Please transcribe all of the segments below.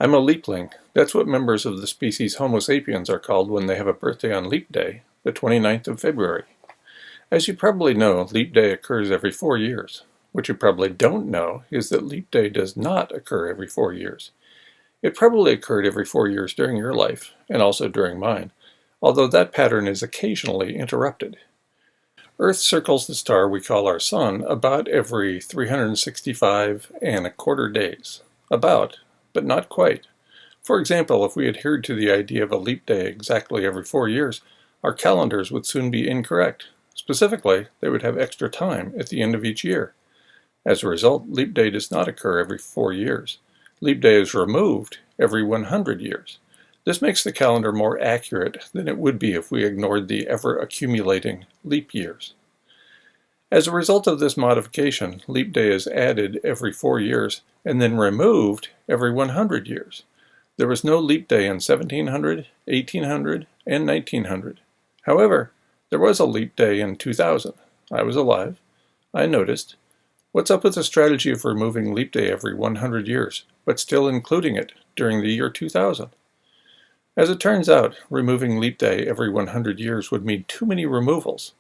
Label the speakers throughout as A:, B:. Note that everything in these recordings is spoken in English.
A: I'm a leapling. That's what members of the species Homo sapiens are called when they have a birthday on Leap Day, the 29th of February. As you probably know, Leap Day occurs every 4 years. What you probably don't know is that Leap Day does not occur every 4 years. It probably occurred every 4 years during your life, and also during mine, although that pattern is occasionally interrupted. Earth circles the star we call our Sun about every 365 and a quarter days. About, but not quite. For example, if we adhered to the idea of a leap day exactly every 4 years, our calendars would soon be incorrect. Specifically, they would have extra time at the end of each year. As a result, leap day does not occur every 4 years. Leap day is removed every 100 years. This makes the calendar more accurate than it would be if we ignored the ever-accumulating leap years. As a result of this modification, leap day is added every 4 years and then removed every 100 years. There was no leap day in 1700, 1800, and 1900. However, there was a leap day in 2000. I was alive. I noticed. What's up with the strategy of removing leap day every 100 years, but still including it during the year 2000? As it turns out, removing leap day every 100 years would mean too many removals.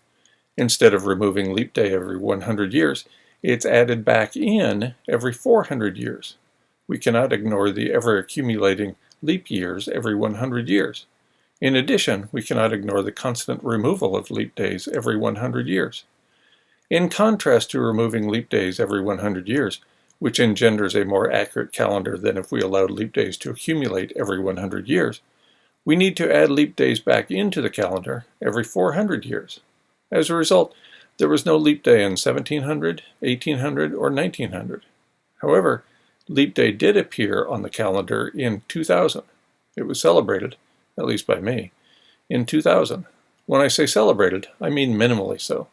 A: Instead of removing leap day every 100 years, it's added back in every 400 years. We cannot ignore the ever-accumulating leap years every 100 years. In addition, we cannot ignore the constant removal of leap days every 100 years. In contrast to removing leap days every 100 years, which engenders a more accurate calendar than if we allowed leap days to accumulate every 100 years, we need to add leap days back into the calendar every 400 years. As a result, there was no leap day in 1700, 1800, or 1900. However, leap day did appear on the calendar in 2000. It was celebrated, at least by me, in 2000. When I say celebrated, I mean minimally so.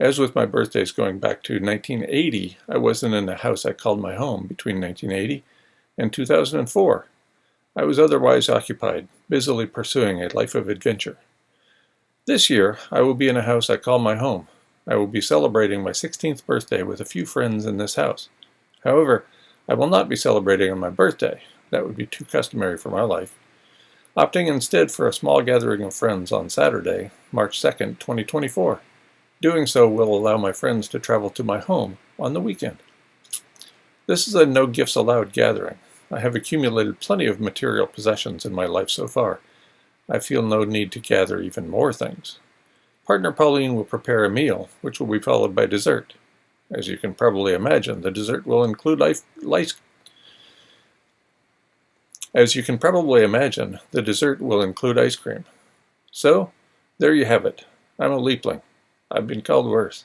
A: As with my birthdays going back to 1980, I wasn't in the house I called my home between 1980 and 2004. I was otherwise occupied, busily pursuing a life of adventure. This year, I will be in a house I call my home. I will be celebrating my 16th birthday with a few friends in this house. However, I will not be celebrating on my birthday. That would be too customary for my life. Opting instead for a small gathering of friends on Saturday, March 2nd, 2024. Doing so will allow my friends to travel to my home on the weekend. This is a no gifts allowed gathering. I have accumulated plenty of material possessions in my life so far. I feel no need to gather even more things. Partner Pauline will prepare a meal, which will be followed by dessert. As you can probably imagine, the dessert will include ice cream. So, there you have it. I'm a leapling. I've been called worse.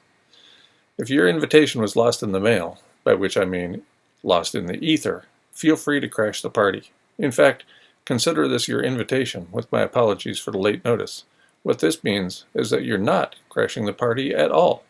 A: If your invitation was lost in the mail, by which I mean lost in the ether, feel free to crash the party. In fact, consider this your invitation, with my apologies for the late notice. What this means is that you're not crashing the party at all.